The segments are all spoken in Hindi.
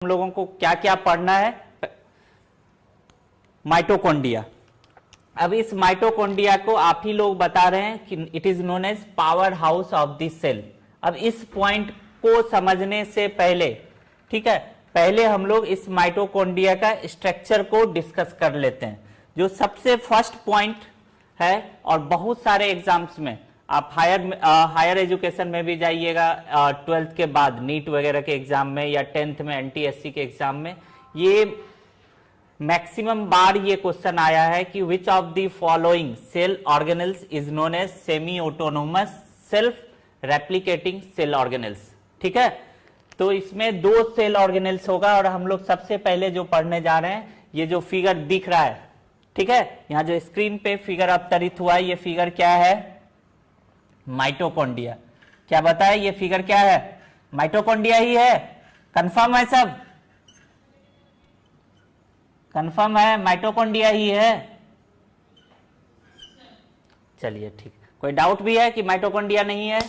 हम लोगों को क्या क्या पढ़ना है? माइटोकॉन्ड्रिया। अब इस माइटोकॉन्ड्रिया को आप ही लोग बता रहे हैं कि it is known as power house of the cell. अब इस पॉइंट को समझने से पहले, ठीक है, पहले हम लोग इस माइटोकॉन्ड्रिया का स्ट्रक्चर को डिस्कस कर लेते हैं, जो सबसे फर्स्ट पॉइंट है। और बहुत सारे एग्जाम्स में आप हायर एजुकेशन में भी जाइएगा, 12th के बाद नीट वगैरह के एग्जाम में या 10th में NTSC के एग्जाम में, ये मैक्सिमम बार ये क्वेश्चन आया है कि which of the following cell organelles is known as semi autonomous self replicating cell organelles. ठीक है, तो इसमें दो सेल ऑर्गेनेल्स होगा और हम लोग सबसे पहले जो पढ़ने जा रहे हैं, ये जो फिगर दिख रहा है, ठीक है, यहाँ जो स्क्रीन पे फिगर अवतरित हुआ है, ये फिगर क्या है? माइटोकॉन्ड्रिया। क्या बताए ये फिगर क्या है? माइटोकॉन्ड्रिया ही है। कंफर्म है सब? कंफर्म है, माइटोकॉन्ड्रिया ही है। चलिए ठीक, कोई डाउट भी है कि माइटोकॉन्ड्रिया नहीं है?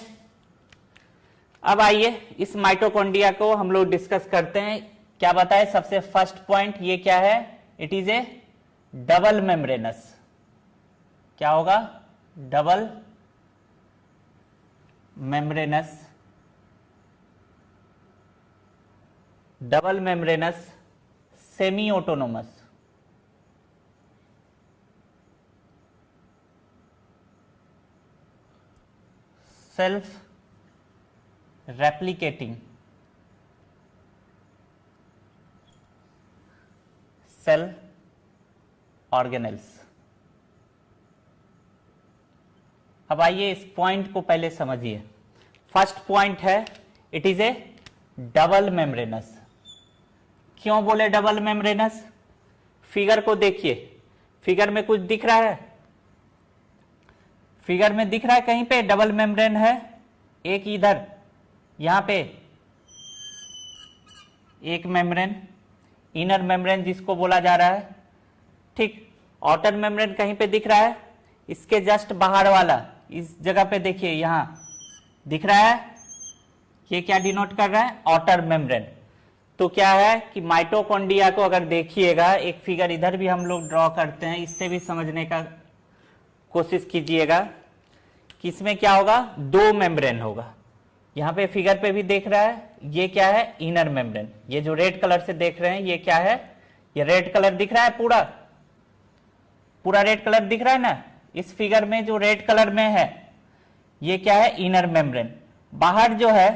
अब आइए इस माइटोकॉन्ड्रिया को हम लोग डिस्कस करते हैं। क्या बताए सबसे फर्स्ट पॉइंट? ये क्या है? It is a double membranous. क्या होगा? Double membranous. Double membranous semi autonomous. Self replicating cell organelles. अब आइए इस पॉइंट को पहले समझिए। फर्स्ट पॉइंट है, it is a double membranous. क्यों बोले डबल मेम्ब्रेनस? फिगर को देखिए, फिगर में कुछ दिख रहा है? फिगर में दिख रहा है कहीं पे डबल मेम्ब्रेन है? एक इधर यहां पे एक मेम्ब्रेन, इनर मेम्ब्रेन जिसको बोला जा रहा है, ठीक। आउटर मेम्ब्रेन कहीं पे दिख रहा है? इसके जस्ट बाहर वाला इस जगह पे देखिए, यहां दिख रहा है। ये क्या डिनोट कर रहा है? Outer membrane. तो क्या है कि माइटोकॉन्ड्रिया को अगर देखिएगा, एक फिगर इधर भी हम लोग ड्रॉ करते हैं, इससे भी समझने का कोशिश कीजिएगा कि इसमें क्या होगा? दो मेम्ब्रेन होगा। यहां पे फिगर पे भी देख रहा है, ये क्या है? Inner membrane. ये जो रेड कलर से देख रहे हैं, ये क्या है? ये रेड कलर दिख रहा है, पूरा पूरा रेड कलर दिख रहा है ना? इस फिगर में जो रेड कलर में है, ये क्या है? Inner membrane. बाहर जो है,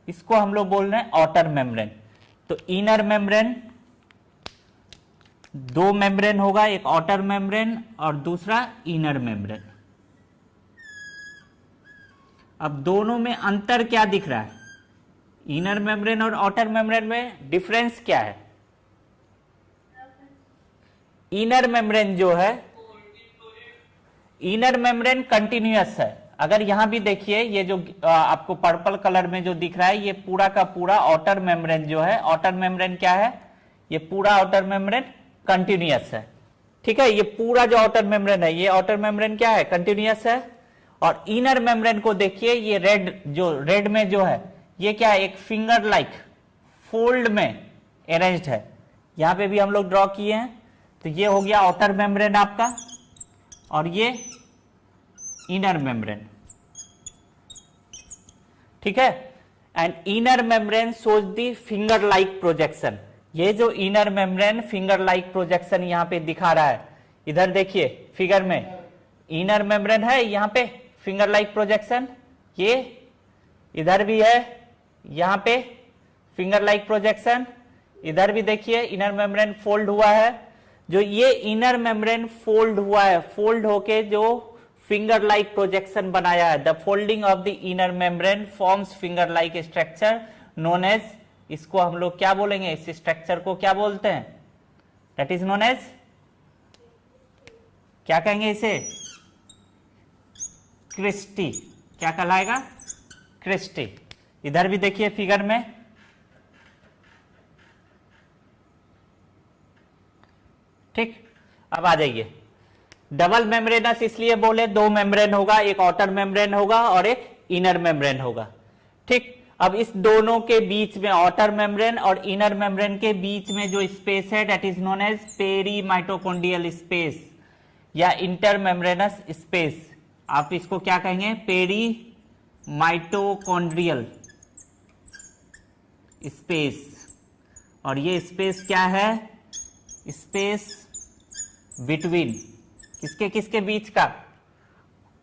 इसको हम लोग बोल रहे हैं आउटर मेम्ब्रेन। तो इनर मेम्ब्रेन, दो मेम्ब्रेन होगा, एक आउटर मेम्ब्रेन और दूसरा इनर मेम्ब्रेन। अब दोनों में अंतर क्या दिख रहा है? इनर मेम्ब्रेन और आउटर मेम्ब्रेन में डिफरेंस क्या है? इनर मेम्ब्रेन जो है, इनर मेम्ब्रेन कंटिन्यूअस है। अगर यहां भी देखिए, ये जो आपको पर्पल कलर में जो दिख रहा है, ये पूरा का पूरा आउटर मेम्ब्रेन जो है, आउटर मेम्ब्रेन क्या है? ये पूरा आउटर मेम्ब्रेन कंटिन्यूअस है। ठीक है, ये पूरा जो आउटर मेम्ब्रेन है, ये आउटर मेम्ब्रेन क्या है? कंटिन्यूअस है। और इनर मेम्ब्रेन को देखिए, ये रेड में जो है, ये क्या है? एक फिंगर लाइक फोल्ड में अरेंज्ड है। यहां पे भी हम लोग ड्रॉ किए हैं। तो ये हो गया आउटर मेम्ब्रेन आपका, और ये इनर मेम्ब्रेन। ठीक है, and inner membrane shows the finger like projection. ये जो inner membrane finger like projection यहां पे दिखा रहा है, इधर देखिए फिगर में इनर मेम्ब्रेन है, यहां पे फिंगर लाइक प्रोजेक्शन, ये इधर भी है, यहां पे फिंगर लाइक प्रोजेक्शन, इधर भी देखिए इनर मेम्ब्रेन फोल्ड हुआ है। जो ये इनर मेम्ब्रेन फोल्ड हुआ है, फोल्ड होके जो फिंगर लाइक प्रोजेक्शन बनाया है, the folding of the inner membrane forms finger like structure known as, इसको हम लोग क्या बोलेंगे? इस स्ट्रक्चर को क्या बोलते हैं? दैट इज नोन एज, क्या कहेंगे इसे? क्रिस्टी। क्या कहलाएगा? क्रिस्टी। इधर भी देखिए फिगर में, ठीक। अब आ जाइए, डबल मेम्ब्रेनस इसलिए बोले, दो मेम्ब्रेन होगा, एक आउटर मेम्ब्रेन होगा और एक इनर मेम्ब्रेन होगा। ठीक, अब इस दोनों के बीच में आउटर मेम्ब्रेन और इनर मेम्ब्रेन के बीच में जो स्पेस है that is known as peri mitochondrial space या इंटर मेम्ब्रेनस स्पेस। आप इसको क्या कहेंगे? Peri mitochondrial space. और ये स्पेस क्या है? स्पेस बिटवीन किसके किसके बीच का?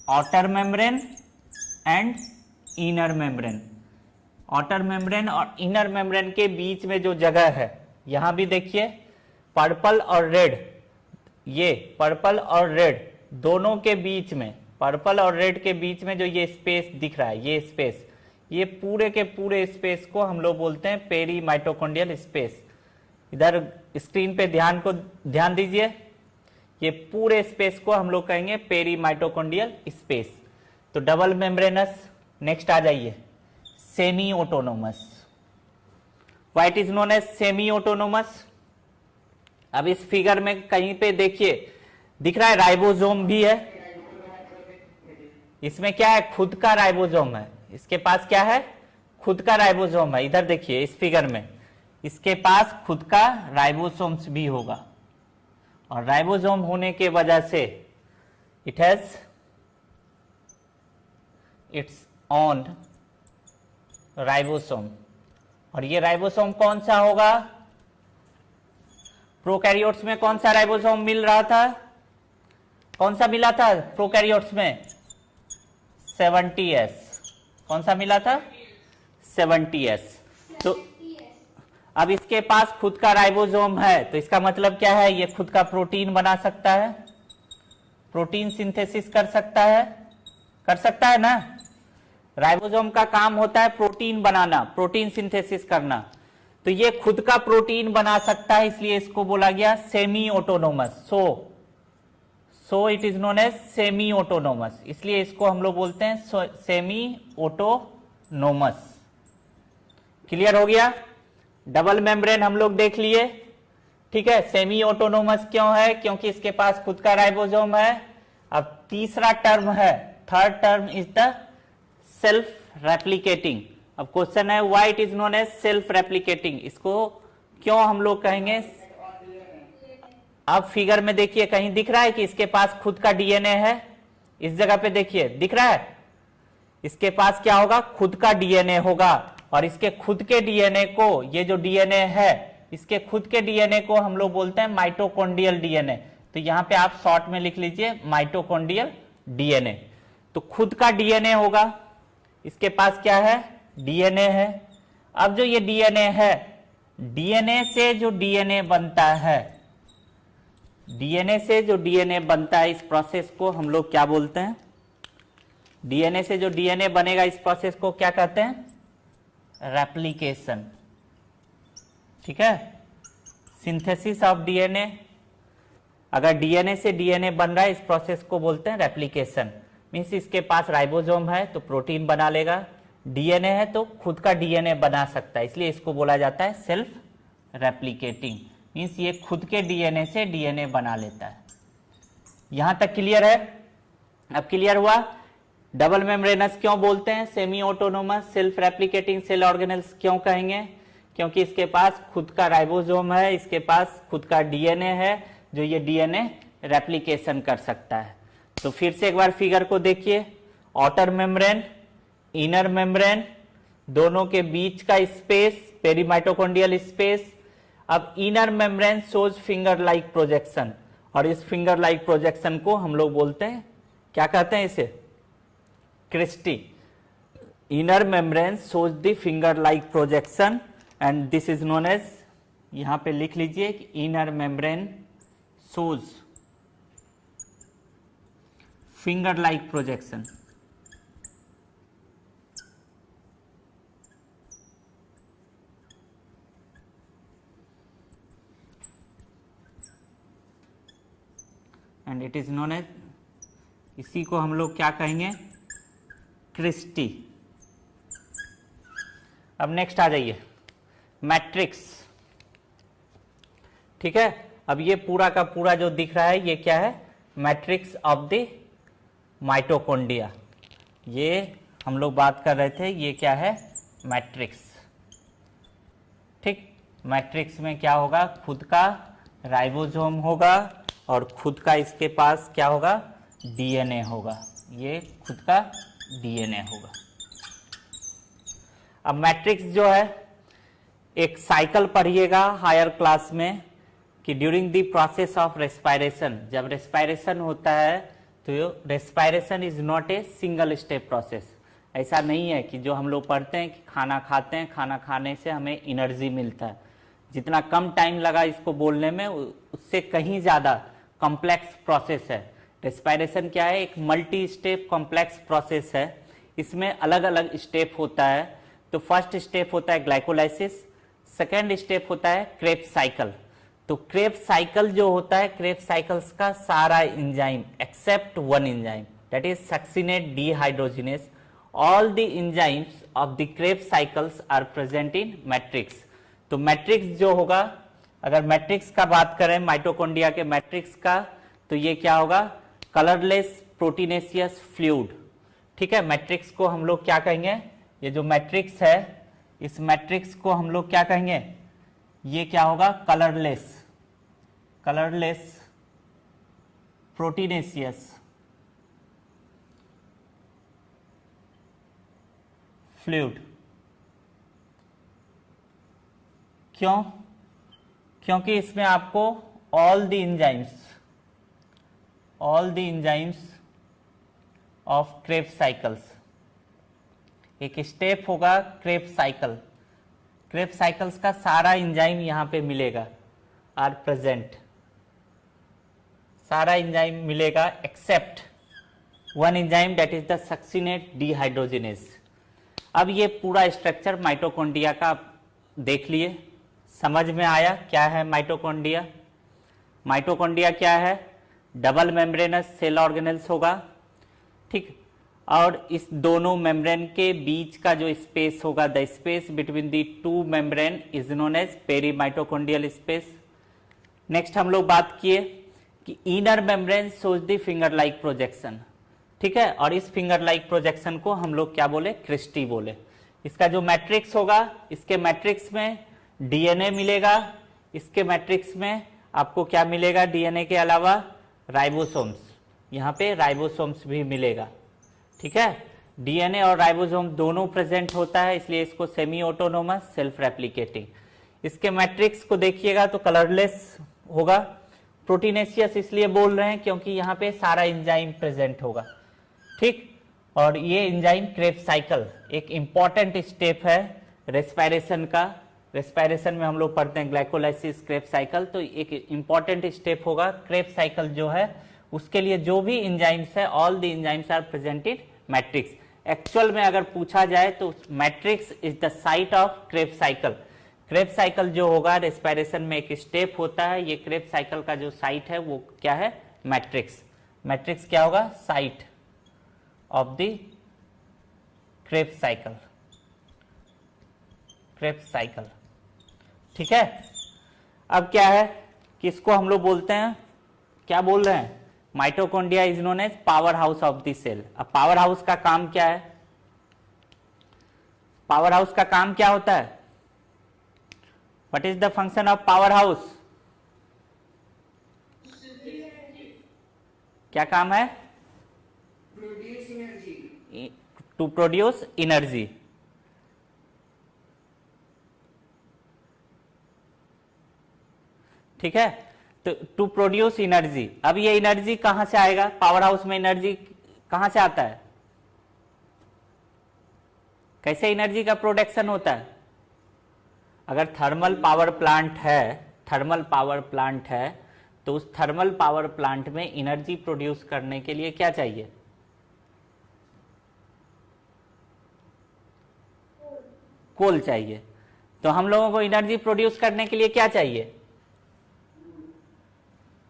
Outer membrane and inner membrane. Outer membrane और इनर मेम्ब्रेन के बीच में जो जगह है, यहां भी देखिए पर्पल और रेड, ये पर्पल और रेड दोनों के बीच में, पर्पल और रेड के बीच में जो ये स्पेस दिख रहा है, ये स्पेस, ये पूरे के पूरे स्पेस को हम लोग बोलते हैं पेरी माइटोकॉन्ड्रियल स्पेस। इधर स्क्रीन पे ध्यान दीजिए, ये पूरे स्पेस को हम लोग कहेंगे पेरी माइटोकॉन्ड्रियल स्पेस। तो डबल मेम्ब्रेनस। नेक्स्ट आ जाइए, semi autonomous. What is known as semi autonomous? अब इस फिगर में कहीं पे देखिए दिख रहा है राइबोसोम भी है। इसमें क्या है? खुद का राइबोसोम है। इसके पास क्या है? खुद का राइबोसोम है। इधर देखिए इस फिगर में इसके पास खुद का राइबोसोम्स भी होगा, और राइबोसोम होने के वजह से it has its own ribosome. और ये राइबोसोम कौन सा होगा? प्रोकैरियोट्स में कौन सा राइबोसोम मिल रहा था? कौन सा मिला था प्रोकैरियोट्स में? 70S। कौन सा मिला था? 70S। तो अब इसके पास खुद का राइबोसोम है, तो इसका मतलब क्या है? ये खुद का प्रोटीन बना सकता है, प्रोटीन सिंथेसिस कर सकता है ना। राइबोसोम का काम होता है प्रोटीन बनाना, प्रोटीन सिंथेसिस करना। तो ये खुद का प्रोटीन बना सकता है, इसलिए इसको बोला गया semi autonomous. So it is known as semi autonomous, इसलिए इसको हम लोग बोलते हैं सेमी ऑटोनोमस। क्लियर हो गया? डबल मेम्ब्रेन हम लोग देख लिए, ठीक है। सेमी ऑटोनोमस क्यों है? क्योंकि इसके पास खुद का राइबोसोम है। अब तीसरा टर्म है, third term is the self replicating. अब क्वेश्चन है why it is known as self replicating, इसको क्यों हम लोग कहेंगे? अब फिगर में देखिए कहीं दिख रहा है कि इसके पास खुद का डीएनए है? इस जगह पे देखिए दिख रहा है, इसके पास क्या होगा? खुद का डीएनए होगा। और इसके खुद के डीएनए को, ये जो डीएनए है, इसके खुद के डीएनए को हम लोग बोलते हैं माइटोकॉन्ड्रियल डीएनए। तो यहां पे आप शॉर्ट में लिख लीजिए माइटोकॉन्ड्रियल डीएनए। तो खुद का डीएनए होगा, इसके पास क्या है? डीएनए है। अब जो ये डीएनए है, डीएनए से जो डीएनए बनता है, डीएनए से जो डीएनए बनता है, इस प्रोसेस को हम लोग क्या बोलते हैं? डीएनए से जो डीएनए बनेगा, इस प्रोसेस को क्या कहते हैं? रेप्लिकेशन। ठीक है, सिंथेसिस ऑफ डीएनए। अगर डीएनए से डीएनए बन रहा है, इस प्रोसेस को बोलते हैं रेप्लिकेशन। मीन्स इसके पास राइबोसोम है तो प्रोटीन बना लेगा, डीएनए है तो खुद का डीएनए बना सकता है, इसलिए इसको बोला जाता है सेल्फ रेप्लिकेटिंग। मीन्स ये खुद के डीएनए से डीएनए बना लेता है। यहां तक क्लियर है? अब क्लियर हुआ डबल मेम्ब्रेनस क्यों बोलते हैं? Semi autonomous self replicating cell organelles क्यों कहेंगे? क्योंकि इसके पास खुद का राइबोसोम है, इसके पास खुद का डीएनए है, जो ये डीएनए रेप्लिकेशन कर सकता है। तो फिर से एक बार फिगर को देखिए, आउटर मेम्ब्रेन, इनर मेम्ब्रेन, दोनों के बीच का स्पेस पेरीमाइटोकॉन्ड्रियल स्पेस। अब inner membrane shows finger like projection, और इस फिंगर लाइक प्रोजेक्शन को हम लोग बोलते हैं, क्या कहते हैं इसे? Cristae. Inner membrane shows the finger like projection and this is known as, यहां पे लिख लीजिए कि inner membrane shows finger like projection. And it is known as, इसी को हम लोग क्या कहेंगे? क्रिस्टी। अब नेक्स्ट आ जाइए, मैट्रिक्स। ठीक है, अब ये पूरा का पूरा जो दिख रहा है, ये क्या है? Matrix of the mitochondria. ये हम लोग बात कर रहे थे, ये क्या है? मैट्रिक्स। ठीक, मैट्रिक्स में क्या होगा, खुद का राइबोसोम होगा और खुद का इसके पास क्या होगा, डीएनए होगा, ये खुद का डीएनए होगा। अब मैट्रिक्स जो है, एक साइकिल पढ़िएगा हायर क्लास में कि during the process of respiration, जब रेस्पायरेशन होता है तो respiration is not a single step process. ऐसा नहीं है कि जो हम लोग पढ़ते हैं कि खाना खाते हैं, खाना खाने से हमें एनर्जी मिलता है, जितना कम टाइम लगा इसको बोलने में उससे कहीं ज़्यादा कॉम्प्लेक्स प्रोसेस है। रेस्पायरेशन क्या है, एक मल्टी स्टेप कॉम्प्लेक्स प्रोसेस है, इसमें अलग अलग स्टेप होता है। तो फर्स्ट स्टेप होता है ग्लाइकोलाइसिस, सेकेंड स्टेप होता है क्रेब्स साइकिल। तो क्रेब्स साइकिल जो होता है, क्रेब्स साइकिल्स का सारा enzyme except one enzyme that is succinate dehydrogenase, all the enzymes of the Krebs cycles are present in matrix. तो मैट्रिक्स जो होगा, अगर मैट्रिक्स का बात करें माइटोकॉन्ड्रिया के मैट्रिक्स का, तो ये क्या होगा, कलरलेस प्रोटीनेशियस फ्लूइड। ठीक है, मैट्रिक्स को हम लोग क्या कहेंगे, ये जो मैट्रिक्स है इस मैट्रिक्स को हम लोग क्या कहेंगे, ये क्या होगा, कलरलेस प्रोटीनेशियस फ्लूइड। क्यों, क्योंकि इसमें आपको all the enzymes of Krebs cycles, एक स्टेप होगा क्रेब्स साइकिल, क्रेब्स साइकिल्स का सारा एंजाइम यहां पे मिलेगा, आर प्रेजेंट, सारा एंजाइम मिलेगा accept one enzyme that is the succinate dehydrogenase. अब ये पूरा स्ट्रक्चर माइटोकॉन्ड्रिया का देख लिए, समझ में आया क्या है माइटोकॉन्ड्रिया। माइटोकॉन्ड्रिया क्या है, डबल मेम्ब्रेनस सेल ऑर्गेनेल्स होगा। ठीक, और इस दोनों मेम्ब्रेन के बीच का जो स्पेस होगा, the space between the two membrane is known as perimitochondrial space. Next हम लोग बात किए कि inner membrane shows the finger like projection. ठीक है, और इस फिंगर लाइक प्रोजेक्शन को हम लोग क्या बोले, क्रिस्टी बोले। इसका जो मैट्रिक्स होगा, इसके मैट्रिक्स में डीएनए मिलेगा, इसके मैट्रिक्स में आपको क्या मिलेगा, डीएनए के अलावा राइबोसोम्स, यहाँ पे राइबोसोम्स भी मिलेगा। ठीक है, डीएनए और राइबोसोम दोनों प्रेजेंट होता है, इसलिए इसको सेमी ऑटोनोमस सेल्फ रेप्लिकेटिंग। इसके मैट्रिक्स को देखिएगा तो कलरलेस होगा, प्रोटीनेशियस इसलिए बोल रहे हैं क्योंकि यहाँ पे सारा एंजाइम प्रेजेंट होगा। ठीक, और ये एंजाइम क्रेब्स साइकिल एक इंपॉर्टेंट स्टेप है रेस्पायरेशन का। रेस्पायरेशन में हम लोग पढ़ते हैं ग्लाइकोलाइसिस, क्रेब्स साइकिल, तो एक इंपॉर्टेंट स्टेप होगा क्रेब्स साइकिल जो है, उसके लिए जो भी एंजाइम्स है, all the enzymes are present in matrix. Actual में अगर पूछा जाए तो matrix is the site of Krebs cycle. Krebs cycle जो होगा, रेस्पायरेशन में एक स्टेप होता है, ये क्रेब्स साइकिल का जो साइट है वो क्या है, मैट्रिक्स। मैट्रिक्स क्या होगा, site of the Krebs cycle, Krebs cycle. ठीक है, अब क्या है कि इसको हम लोग बोलते हैं, क्या बोल रहे हैं, mitochondria is known as power house of the cell. अब पावर हाउस का काम क्या है, पावर हाउस का काम क्या होता है, what is the function of power house, क्या काम है, टू प्रोड्यूस एनर्जी। ठीक है, तो टू प्रोड्यूस एनर्जी। अब ये एनर्जी कहां से आएगा, पावर हाउस में एनर्जी कहां से आता है, कैसे एनर्जी का प्रोडक्शन होता है। अगर थर्मल पावर प्लांट है, तो उस थर्मल पावर प्लांट में एनर्जी प्रोड्यूस करने के लिए क्या चाहिए, कोल चाहिए। तो हम लोगों को एनर्जी प्रोड्यूस करने के लिए क्या चाहिए,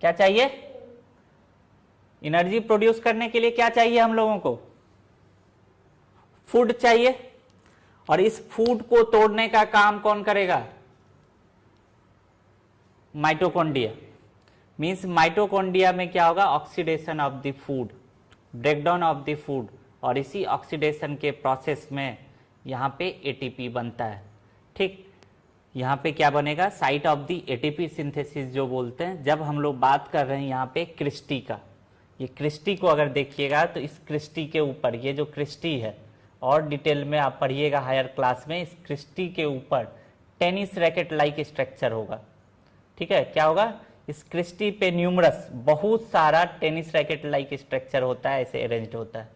क्या चाहिए, एनर्जी प्रोड्यूस करने के लिए क्या चाहिए हम लोगों को, फूड चाहिए। और इस फूड को तोड़ने का काम कौन करेगा, माइटोकॉन्ड्रिया। मींस माइटोकॉन्ड्रिया में क्या होगा, oxidation of the food, breakdown of the food, और इसी ऑक्सीडेशन के प्रोसेस में यहाँ पे एटीपी बनता है। ठीक, यहाँ पे क्या बनेगा, site of the ATP synthesis जो बोलते हैं। जब हम लोग बात कर रहे हैं यहाँ पे क्रिस्टी का, ये क्रिस्टी को अगर देखिएगा तो इस क्रिस्टी के ऊपर, ये जो क्रिस्टी है और डिटेल में आप पढ़िएगा हायर क्लास में, इस क्रिस्टी के ऊपर टेनिस रैकेट लाइक स्ट्रक्चर होगा। ठीक है, क्या होगा, इस क्रिस्टी पे न्यूमरस बहुत सारा टेनिस रैकेट लाइक स्ट्रक्चर होता है, ऐसे अरेंज्ड होता है।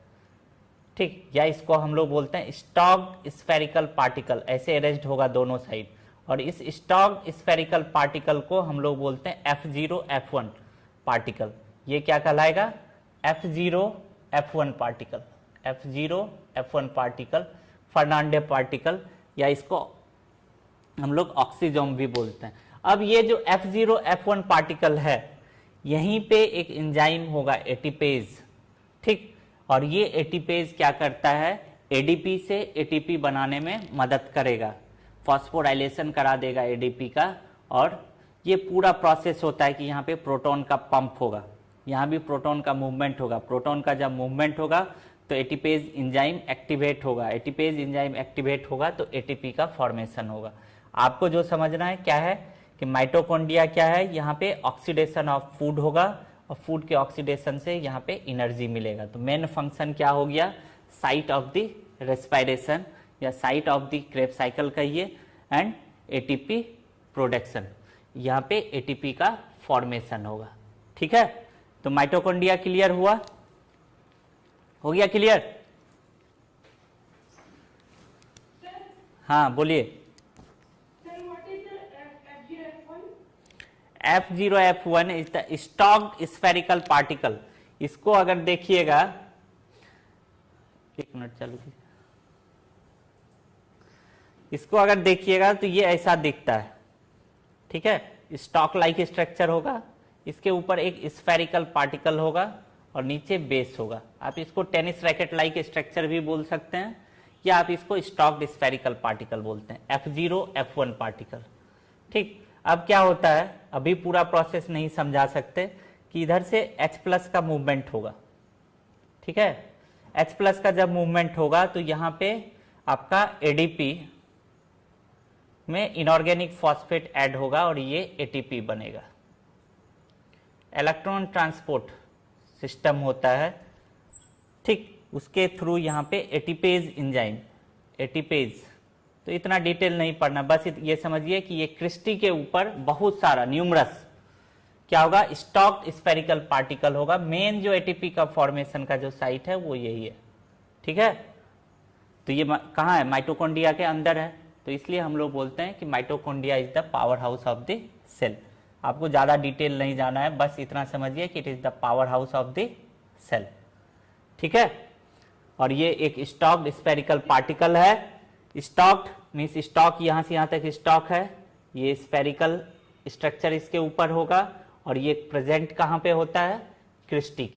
ठीक, या इसको हम लोग बोलते हैं स्टॉक्ड स्फेरिकल पार्टिकल, ऐसे अरेंज्ड होगा दोनों साइड। और इस स्टॉक्ड स्फेरिकल पार्टिकल को हम लोग बोलते हैं F0 F1 पार्टिकल। ये क्या कहलाएगा, F0 F1 particle, F0 F1 particle, फर्नांडे particle, या इसको हम लोग ऑक्सीजोम भी बोलते हैं। अब ये जो F0 F1 पार्टिकल है, यहीं पे एक एंजाइम होगा एटीपेज। ठीक, और ये एटीपेज क्या करता है, एडीपी से एटीपी बनाने में मदद करेगा, फॉस्फोराइलेशन करा देगा एडीपी का। और ये पूरा प्रोसेस होता है कि यहाँ पे प्रोटॉन का पंप होगा, यहाँ भी प्रोटॉन का मूवमेंट होगा। प्रोटॉन का जब मूवमेंट होगा तो एटीपेज एंजाइम एक्टिवेट होगा, एटीपेज एंजाइम एक्टिवेट होगा तो एटीपी का फॉर्मेशन होगा। आपको जो समझना है क्या है कि माइटोकॉन्ड्रिया क्या है, यहाँ पे ऑक्सीडेशन ऑफ फूड होगा और फूड के ऑक्सीडेशन से यहाँ पे एनर्जी मिलेगा। तो मेन फंक्शन क्या हो गया, साइट ऑफ द रेस्पिरेशन या site of the Krebs cycle कहिए, एंड एटीपी प्रोडक्शन, यहाँ पे एटीपी का फॉर्मेशन होगा। ठीक है, तो माइटोकॉन्ड्रिया क्लियर हुआ, हो गया क्लियर? हाँ बोलिए। F0 F1 is the stocked spherical particle. इसको अगर देखिएगा, एक मिनट चालू कीजिए, इसको अगर देखिएगा तो ये ऐसा दिखता है। ठीक है, स्टॉक लाइक स्ट्रक्चर होगा, इसके ऊपर एक स्फेरिकल पार्टिकल होगा और नीचे बेस होगा। आप इसको टेनिस रैकेट लाइक स्ट्रक्चर भी बोल सकते हैं, या आप इसको स्टॉक्ड स्फेरिकल पार्टिकल बोलते हैं, F0 F1 पार्टिकल। ठीक, अब क्या होता है, अभी पूरा प्रोसेस नहीं समझा सकते, कि इधर से H+ का मूवमेंट होगा। ठीक है, H+ का जब मूवमेंट होगा तो यहाँ पे आपका एडीपी में इनऑर्गेनिक फॉस्फेट ऐड होगा और ये एटीपी बनेगा। इलेक्ट्रॉन ट्रांसपोर्ट सिस्टम होता है। ठीक, उसके थ्रू यहाँ पे एटीपेज एंजाइम, एटीपेज, तो इतना डिटेल नहीं पढ़ना, बस ये समझिए कि ये क्रिस्टी के ऊपर बहुत सारा न्यूमरस क्या होगा, स्टॉक्ड स्फेरिकल पार्टिकल होगा। मेन जो एटीपी का फॉर्मेशन का जो साइट है वो यही है। ठीक है, तो ये कहाँ है, माइटोकॉन्ड्रिया के अंदर है, तो इसलिए हम लोग बोलते हैं कि mitochondria is the power house of the cell. आपको ज्यादा डिटेल नहीं जाना है, बस इतना समझिए कि it is the power house of the cell. ठीक है, और ये एक स्टॉक्ड स्फेरिकल पार्टिकल है। स्टॉक्ड मीन्स स्टॉक, यहां से यहां तक स्टॉक है, ये स्फेरिकल स्ट्रक्चर इसके ऊपर होगा, और ये प्रेजेंट कहां पे होता है, क्रिस्टी।